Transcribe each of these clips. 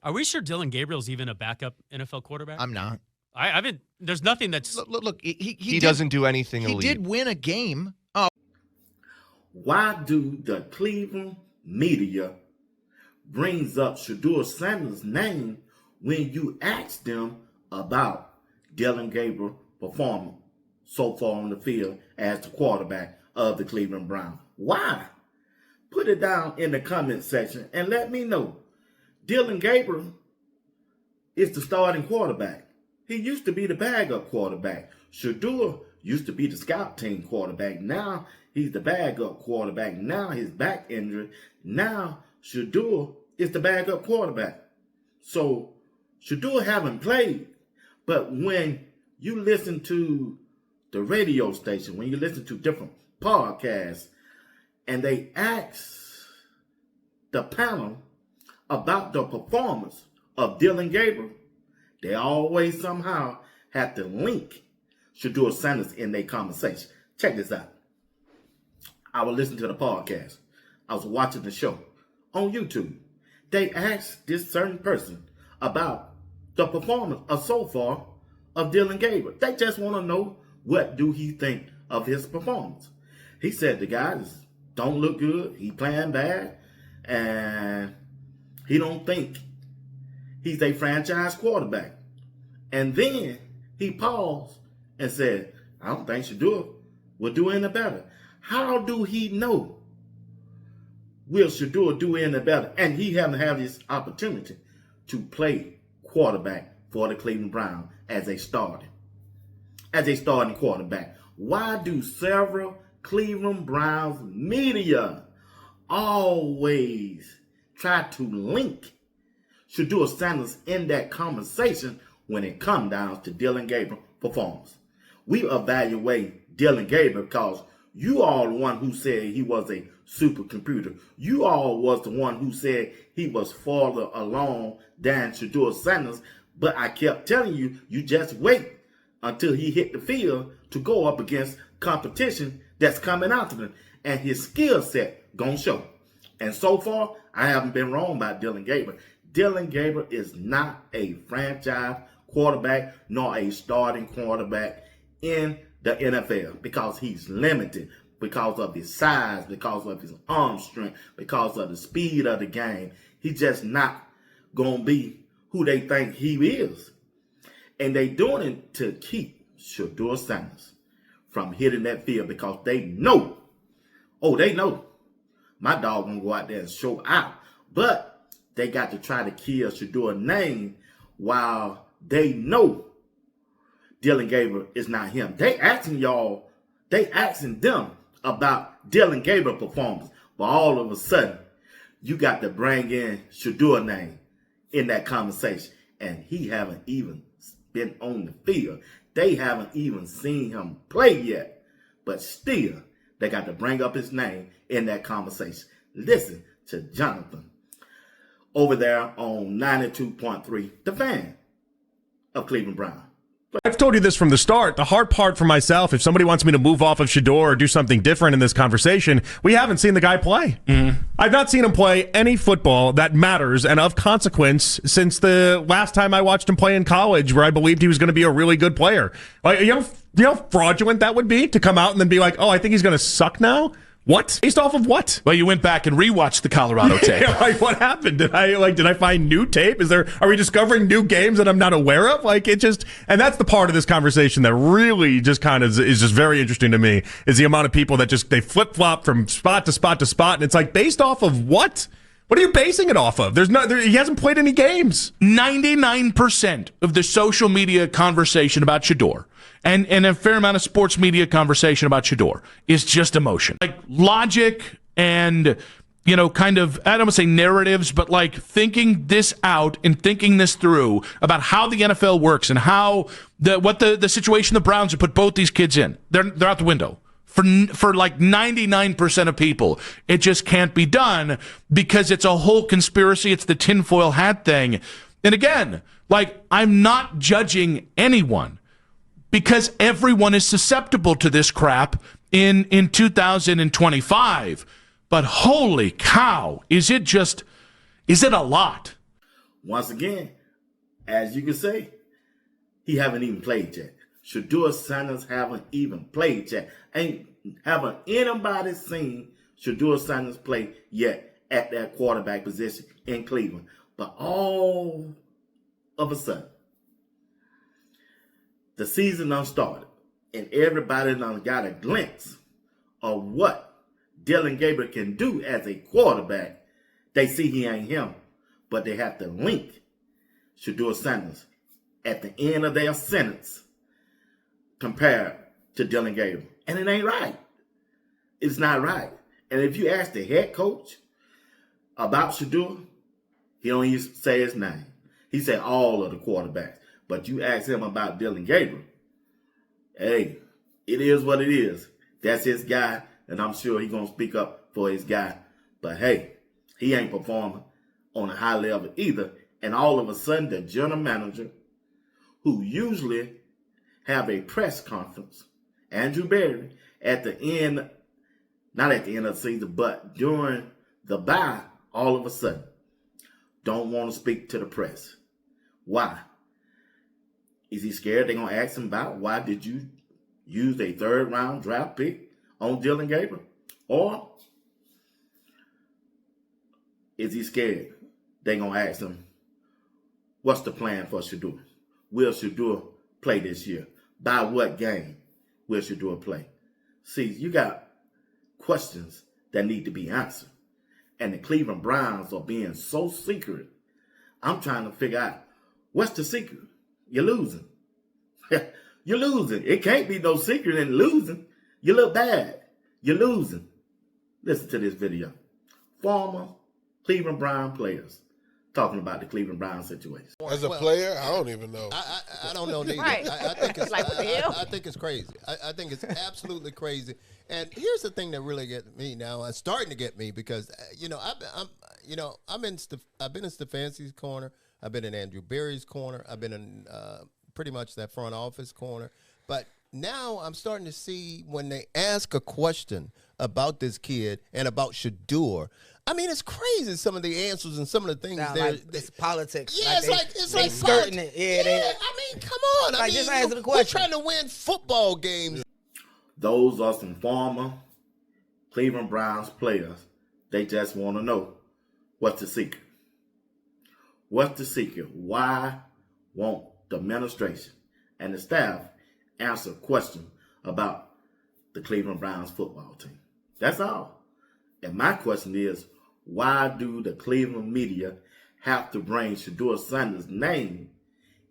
Are we sure Dillon Gabriel's even a backup NFL quarterback? I'm not. I haven't. There's nothing that's. Look, He doesn't do anything He elite. did win a game. Why do the Cleveland media brings up Shedeur Sanders' name when you ask them about Dillon Gabriel's performance so far on the field as the quarterback of the Cleveland Browns? Why? Put it down in the comment section and let me know. Dillon Gabriel is the starting quarterback. He used to be the backup quarterback. Shedeur used to be the scout team quarterback. Now he's the backup quarterback. Now his back injury. Now Shedeur is the backup quarterback. So Shedeur haven't played. But when you listen to the radio station, when you listen to different podcasts, and they ask the panel about the performance of Dillon Gabriel, they always somehow have to link Shedeur Sanders in their conversation. Check this out. I was listening to the podcast. I was watching the show on YouTube. They asked this certain person about the performance of so far of Dillon Gabriel. They just want to know, what do he think of his performance? He said the guys don't look good. He playing bad. And he don't think he's a franchise quarterback. And then he paused and said, I don't think Shedeur will do any better. How do he know will Shedeur do any better? And he haven't had this opportunity to play quarterback for the Cleveland Browns as a starting quarterback. Why do several Cleveland Browns media always try to link Shedeur Sanders in that conversation when it comes down to Dillon Gabriel performance? We evaluate Dillon Gabriel because you all the one who said he was a supercomputer. You all was the one who said he was farther along than Shedeur Sanders. But I kept telling you, you just wait until he hit the field to go up against competition that's coming after him. And his skill set gonna show. And so far, I haven't been wrong about Dillon Gabriel. Dillon Gabriel is not a franchise quarterback nor a starting quarterback in the NFL because he's limited because of his size, because of his arm strength, because of the speed of the game. He's just not going to be who they think he is. And they doing it to keep Shedeur Sanders from hitting that field because they know, my dog going to go out there and show out. But they got to try to kill Shedeur's name while they know Dillon Gabriel is not him. They asking them about Dillon Gabriel performance. But all of a sudden, you got to bring in Shedeur's name in that conversation. And he haven't even been on the field. They haven't even seen him play yet. But still, they got to bring up his name in that conversation. Listen to Jonathan over there on 92.3, the fan of Cleveland Brown. I've told you this from the start. The hard part for myself, if somebody wants me to move off of Shedeur or do something different in this conversation, we haven't seen the guy play. Mm-hmm. I've not seen him play any football that matters and of consequence since the last time I watched him play in college, where I believed he was going to be a really good player. Like, you know how fraudulent that would be to come out and then be like, oh, I think he's going to suck now? What? Based off of what? Well, you went back and rewatched the Colorado tape. Yeah, like, what happened? Did I find new tape? Are we discovering new games that I'm not aware of? And that's the part of this conversation that really just kind of is just very interesting to me, is the amount of people that they flip-flop from spot to spot to spot. And it's like, based off of what? What are you basing it off of? He hasn't played any games. 99% of the social media conversation about Shedeur and a fair amount of sports media conversation about Shedeur is just emotion. Like logic and, kind of, I don't want to say narratives, but like thinking this out and thinking this through about how the NFL works and how what the situation the Browns have put both these kids in. They're out the window. For like 99% of people, it just can't be done because it's a whole conspiracy. It's the tinfoil hat thing. And again, like, I'm not judging anyone because everyone is susceptible to this crap in 2025. But holy cow, is it a lot? Once again, as you can say, he haven't even played yet. Shedeur Sanders haven't even played yet. Haven't anybody seen Shedeur Sanders play yet at that quarterback position in Cleveland. But all of a sudden, the season done started, and everybody done got a glimpse of what Dillon Gabriel can do as a quarterback. They see he ain't him, but they have to link Shedeur Sanders at the end of their sentence compared to Dillon Gabriel. And it ain't right. It's not right. And if you ask the head coach about Shedeur, he don't even say his name. He said all of the quarterbacks. But you ask him about Dillon Gabriel, hey, it is what it is. That's his guy, and I'm sure he's going to speak up for his guy. But hey, he ain't performing on a high level either. And all of a sudden, the general manager, who usually have a press conference, Andrew Berry, at the end, not at the end of the season, but during the bye, all of a sudden, don't want to speak to the press. Why? Is he scared they're going to ask him about why did you use a third-round draft pick on Dillon Gabriel? Or is he scared they're going to ask him, what's the plan for Shedeur? Will Shedeur play this year? By what game will Shedeur play? See, you got questions that need to be answered. And the Cleveland Browns are being so secret. I'm trying to figure out, what's the secret? You're losing. You're losing. It can't be no secret in losing. You look bad. You're losing. Listen to this video. Former Cleveland Brown players talking about the Cleveland Brown situation. As a player, I don't even know. I don't know neither. Right. I think it's Like, what the hell? I think it's crazy. I think it's absolutely crazy. And here's the thing that really gets me now. It's starting to get me because I've been in Stefanski's corner. I've been in Andrew Berry's corner. I've been in pretty much that front office corner. But now I'm starting to see when they ask a question about this kid and about Shedeur, I mean, it's crazy some of the answers and some of the things there. Like it's politics. Yeah, like it's like skirting politics. it. Yeah, I mean, come on. Like, I mean, just answer the we're question. trying to win football games. Those are some former Cleveland Browns players. They just want to know, what's the secret? What's the secret? Why won't the administration and the staff answer questions about the Cleveland Browns football team? That's all. And my question is, why do the Cleveland media have to bring Shedeur Sanders' name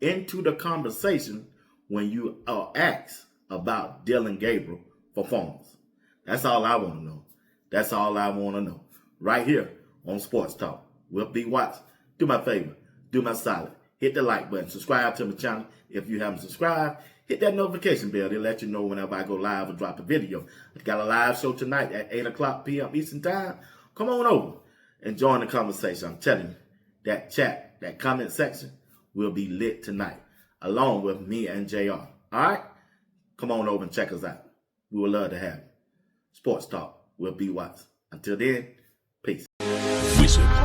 into the conversation when you are asked about Dillon Gabriel performance? That's all I want to know. That's all I want to know. Right here on Sports Talk. We'll be watching. Do my favor. Do my solid. Hit the like button. Subscribe to my channel if you haven't subscribed. Hit that notification bell. They'll let you know whenever I go live or drop a video. I got a live show tonight at 8 o'clock p.m. Eastern Time. Come on over and join the conversation. I'm telling you, that chat, that comment section will be lit tonight, along with me and JR. All right? Come on over and check us out. We would love to have you. Sports Talk. We'll be watching. Until then, peace. Wizard.